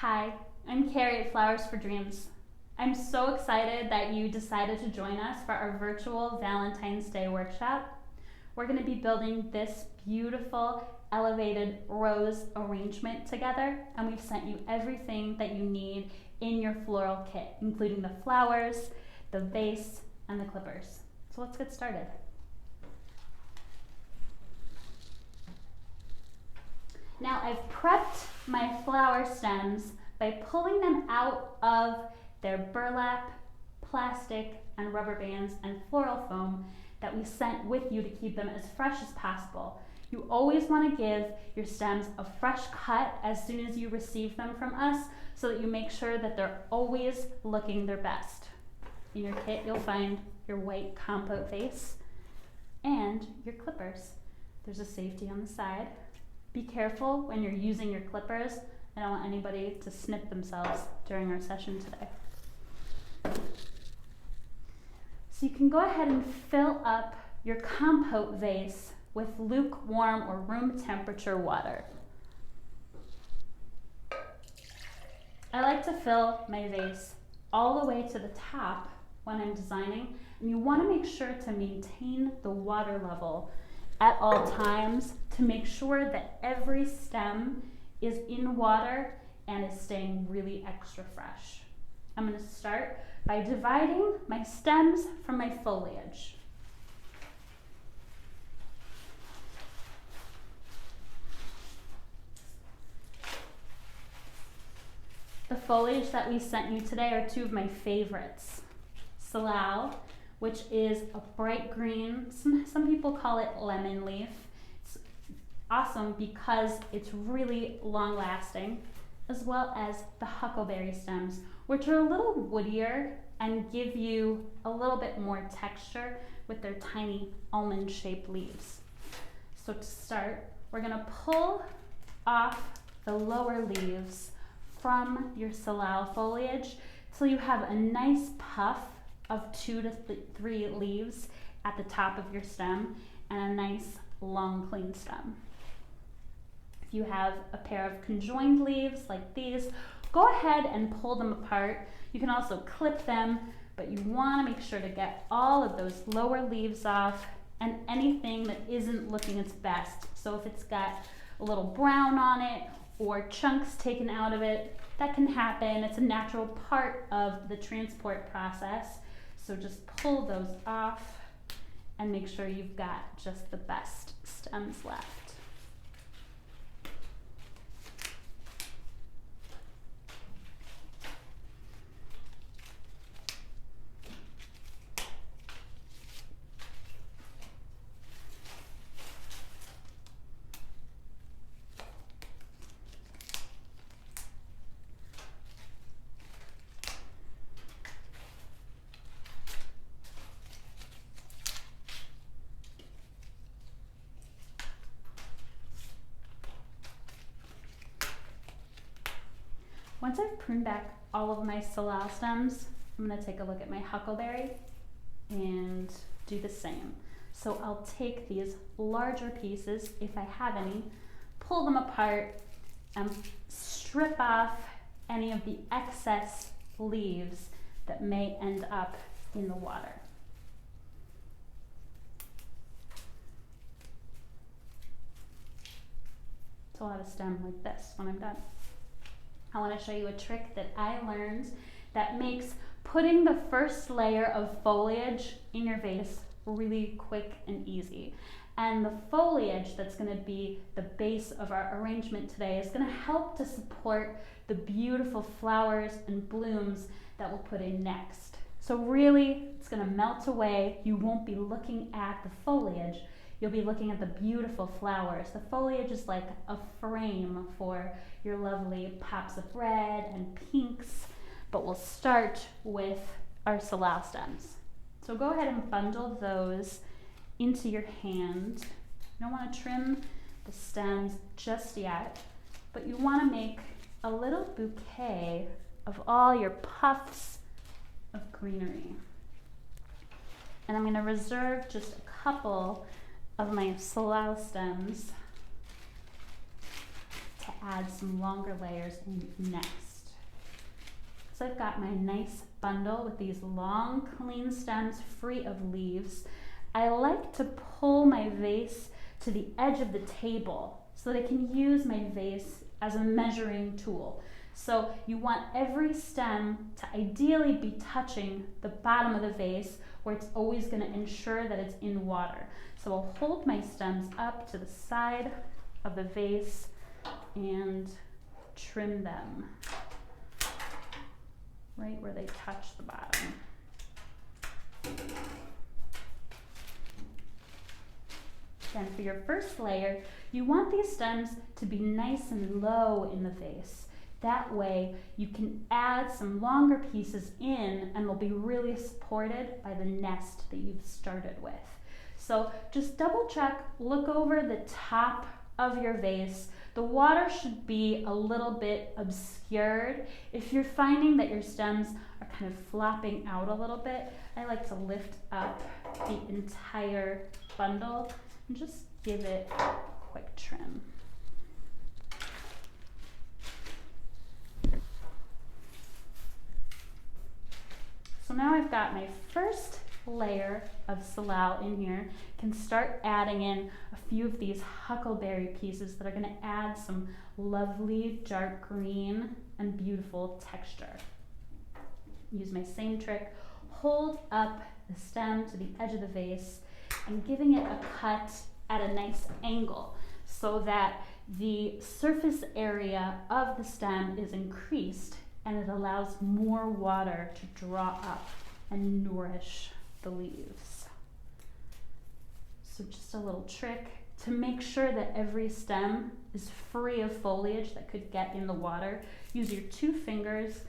Hi, I'm Carrie at Flowers for Dreams. I'm so excited that you decided to join us for our virtual Valentine's Day workshop. We're going to be building this beautiful elevated rose arrangement together, and we've sent you everything that you need in your floral kit, including the flowers, the vase, and the clippers. So let's get started. Now I've prepped my flower stems by pulling them out of their burlap, plastic, and rubber bands and floral foam that we sent with you to keep them as fresh as possible. You always want to give your stems a fresh cut as soon as you receive them from us so that you make sure that they're always looking their best. In your kit, you'll find your white compote vase and your clippers. There's a safety on the side. Be careful when you're using your clippers. I don't want anybody to snip themselves during our session today. So you can go ahead and fill up your compote vase with lukewarm or room temperature water. I like to fill my vase all the way to the top when I'm designing, and you want to make sure to maintain the water level at all times to make sure that every stem is in water and is staying really extra fresh. I'm going to start by dividing my stems from my foliage. The foliage that we sent you today are two of my favorites. Salal, which is a bright green, some people call it lemon leaf. It's awesome because it's really long lasting, as well as the huckleberry stems, which are a little woodier and give you a little bit more texture with their tiny almond shaped leaves. So to start, we're gonna pull off the lower leaves from your salal foliage till you have a nice puff of 2 to 3 leaves at the top of your stem and a nice long clean stem. If you have a pair of conjoined leaves like these, go ahead and pull them apart. You can also clip them, but you want to make sure to get all of those lower leaves off and anything that isn't looking its best. So if it's got a little brown on it or chunks taken out of it, that can happen. It's a natural part of the transport process. So just pull those off and make sure you've got just the best stems left. Once I've pruned back all of my salal stems, I'm going to take a look at my huckleberry and do the same. So I'll take these larger pieces, if I have any, pull them apart and strip off any of the excess leaves that may end up in the water. So I'll have a stem like this when I'm done. I want to show you a trick that I learned that makes putting the first layer of foliage in your vase really quick and easy. And the foliage that's going to be the base of our arrangement today is going to help to support the beautiful flowers and blooms that we'll put in next. So really, it's going to melt away. You won't be looking at the foliage. You'll be looking at the beautiful flowers. The foliage is like a frame for your lovely pops of red and pinks, but we'll start with our salal stems. So go ahead and bundle those into your hand. You don't want to trim the stems just yet, but you want to make a little bouquet of all your puffs of greenery. And I'm going to reserve just a couple of my salal stems to add some longer layers in next. So I've got my nice bundle with these long, clean stems free of leaves. I like to pull my vase to the edge of the table so that I can use my vase as a measuring tool. So you want every stem to ideally be touching the bottom of the vase, where it's always going to ensure that it's in water. So I'll hold my stems up to the side of the vase and trim them right where they touch the bottom. Then for your first layer, you want these stems to be nice and low in the vase. That way you can add some longer pieces in and they'll be really supported by the nest that you've started with. So just double check, look over the top of your vase. The water should be a little bit obscured. If you're finding that your stems are kind of flopping out a little bit, I like to lift up the entire bundle and just give it a quick trim. So now I've got my first layer of salal in here. Can start adding in a few of these huckleberry pieces that are going to add some lovely dark green and beautiful texture. Use my same trick, hold up the stem to the edge of the vase and giving it a cut at a nice angle so that the surface area of the stem is increased and it allows more water to draw up and nourish the leaves. So just a little trick to make sure that every stem is free of foliage that could get in the water. Use your 2 fingers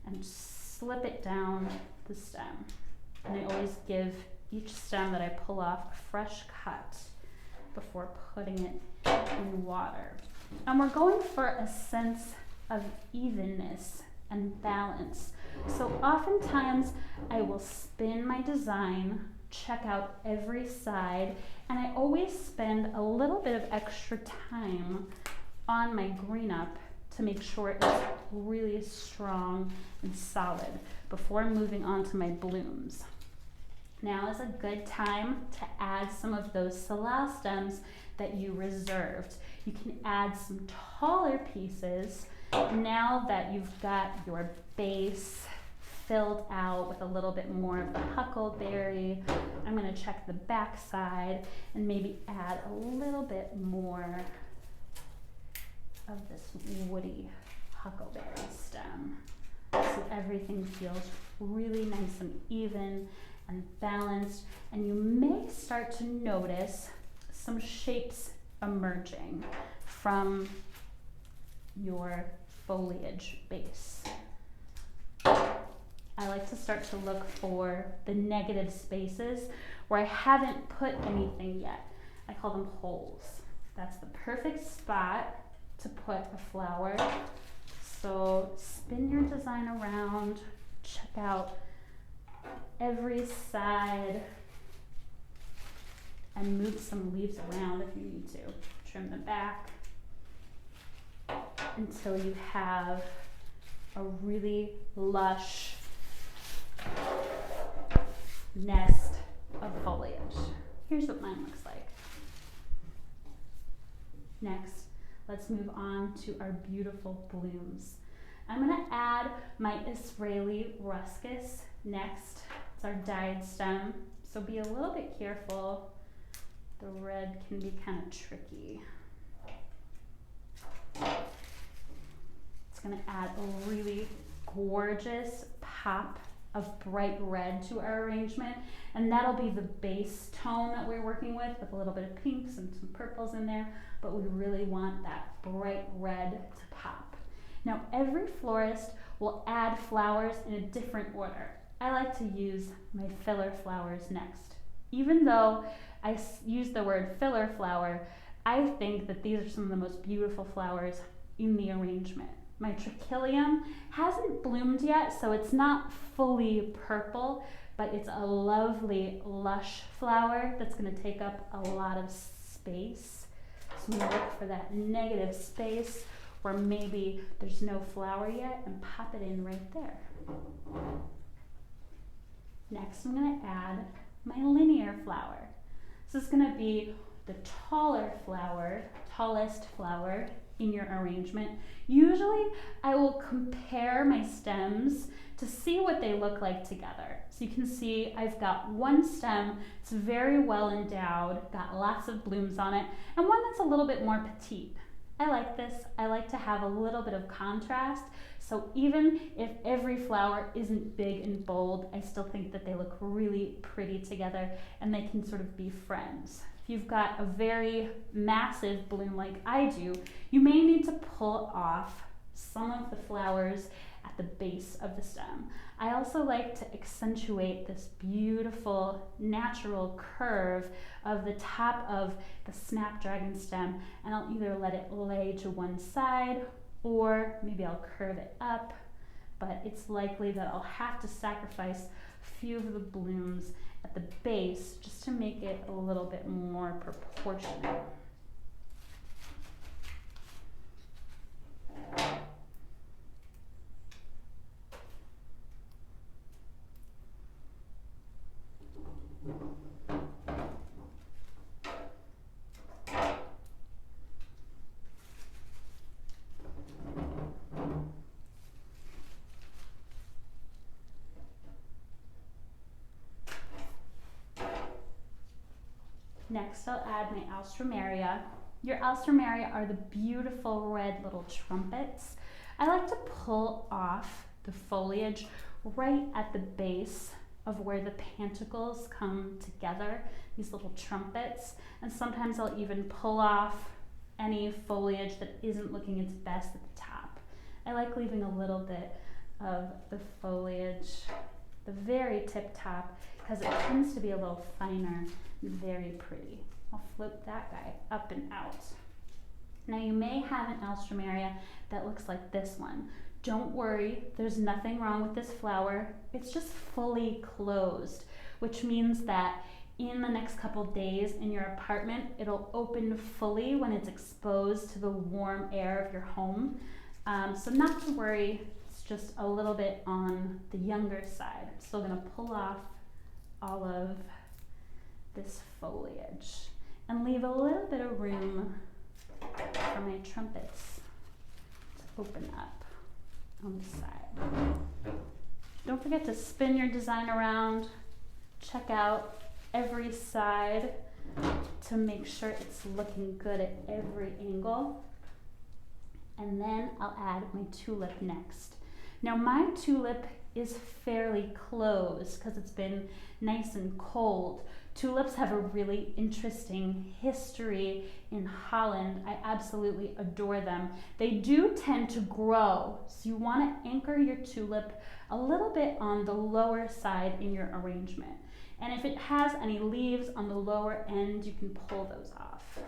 and slip it down the stem. And I always give each stem that I pull off a fresh cut before putting it in water. And we're going for a sense of evenness and balance. So oftentimes I will spin my design, check out every side, and I always spend a little bit of extra time on my green up to make sure it's really strong and solid before moving on to my blooms. Now is a good time to add some of those salal stems that you reserved. You can add some taller pieces now that you've got your base filled out with a little bit more of the huckleberry. I'm going to check the back side and maybe add a little bit more of this woody huckleberry stem so everything feels really nice and even and balanced, and you may start to notice some shapes emerging from your foliage base. I like to start to look for the negative spaces where I haven't put anything yet. I call them holes. That's the perfect spot to put a flower. So spin your design around, check out every side, and move some leaves around if you need to. Trim them back until you have a really lush nest of foliage. Here's what mine looks like. Next, let's move on to our beautiful blooms. I'm going to add my Israeli ruscus next. It's our dyed stem, so be a little bit careful. The red can be kind of tricky. It's going to add a really gorgeous pop of bright red to our arrangement, and that'll be the base tone that we're working with a little bit of pinks and some purples in there, but we really want that bright red to pop. Now every florist will add flowers in a different order. I like to use my filler flowers next. Even though I use the word filler flower, I think that these are some of the most beautiful flowers in the arrangement. My trachelium hasn't bloomed yet, so it's not fully purple, but it's a lovely lush flower that's going to take up a lot of space. So we look for that negative space where maybe there's no flower yet, and pop it in right there. Next, I'm going to add my linear flower. This is going to be the tallest flower in your arrangement. Usually, I will compare my stems to see what they look like together. So you can see I've got one stem, it's very well endowed, got lots of blooms on it, and one that's a little bit more petite. I like this. I like to have a little bit of contrast. So even if every flower isn't big and bold, I still think that they look really pretty together and they can sort of be friends. If you've got a very massive bloom like I do, you may need to pull off some of the flowers at the base of the stem. I also like to accentuate this beautiful natural curve of the top of the snapdragon stem, and I'll either let it lay to one side or maybe I'll curve it up, but it's likely that I'll have to sacrifice a few of the blooms at the base just to make it a little bit more proportionate. Next, I'll add my alstroemeria. Your alstroemeria are the beautiful red little trumpets. I like to pull off the foliage right at the base of where the pentacles come together, these little trumpets, and sometimes I'll even pull off any foliage that isn't looking its best at the top. I like leaving a little bit of the foliage, the very tip top, because it tends to be a little finer and very pretty. I'll flip that guy up and out. Now you may have an alstroemeria that looks like this one. Don't worry, there's nothing wrong with this flower. It's just fully closed, which means that in the next couple days in your apartment, it'll open fully when it's exposed to the warm air of your home. So not to worry, it's just a little bit on the younger side. I'm still gonna pull off all of this foliage and leave a little bit of room for my trumpets to open up on the side. Don't forget to spin your design around, check out every side to make sure it's looking good at every angle. And then I'll add my tulip next. Now my tulip is fairly closed because it's been nice and cold. Tulips have a really interesting history in Holland. I absolutely adore them. They do tend to grow, so you want to anchor your tulip a little bit on the lower side in your arrangement. And if it has any leaves on the lower end, you can pull those off.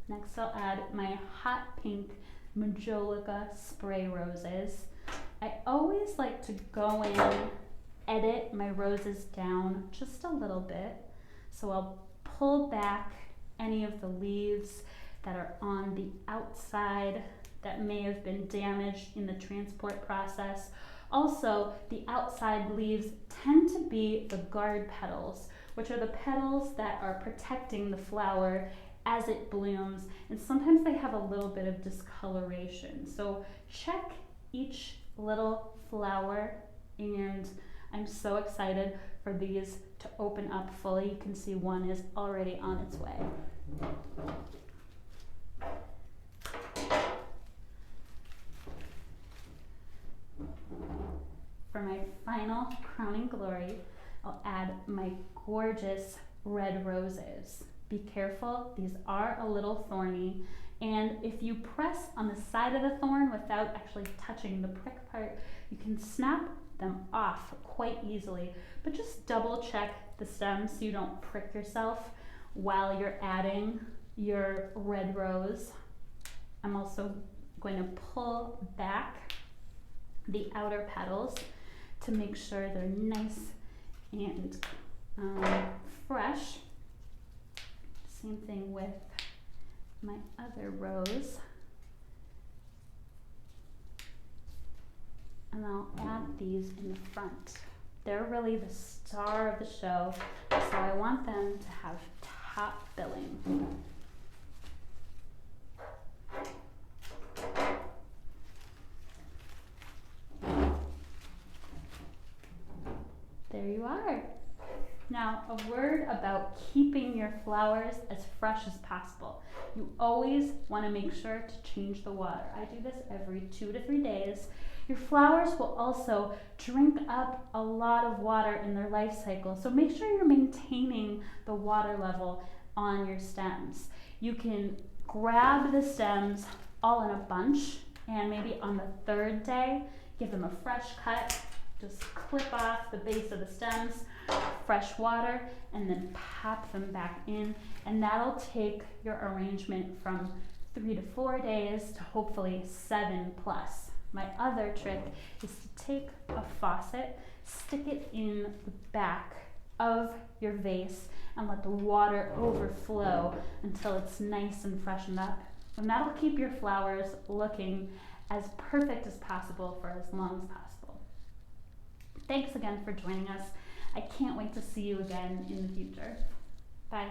Next, I'll add my hot pink Majolica spray roses. I always like to go in, edit my roses down just a little bit. So I'll pull back any of the leaves that are on the outside that may have been damaged in the transport process. Also, the outside leaves tend to be the guard petals, which are the petals that are protecting the flower as it blooms, and sometimes they have a little bit of discoloration. So check each little flower, and I'm so excited for these to open up fully. You can see one is already on its way. For my final crowning glory, I'll add my gorgeous red roses. Be careful, these are a little thorny, and if you press on the side of the thorn without actually touching the prick part, you can snap them off quite easily. But just double check the stem so you don't prick yourself while you're adding your red rose. I'm also going to pull back the outer petals to make sure they're nice and fresh. Same thing with my other rose. And I'll add these in the front. They're really the star of the show, so I want them to have top billing. There you are. Now, a word about keeping your flowers as fresh as possible. You always want to make sure to change the water. I do this every 2 to 3 days. Your flowers will also drink up a lot of water in their life cycle, so make sure you're maintaining the water level on your stems. You can grab the stems all in a bunch, and maybe on the 3rd day, give them a fresh cut. Just clip off the base of the stems, fresh water, and then pop them back in. And that'll take your arrangement from 3 to 4 days to hopefully 7 plus. My other trick is to take a faucet, stick it in the back of your vase, and let the water overflow until it's nice and freshened up. And that'll keep your flowers looking as perfect as possible for as long as possible. Thanks again for joining us. I can't wait to see you again in the future. Bye.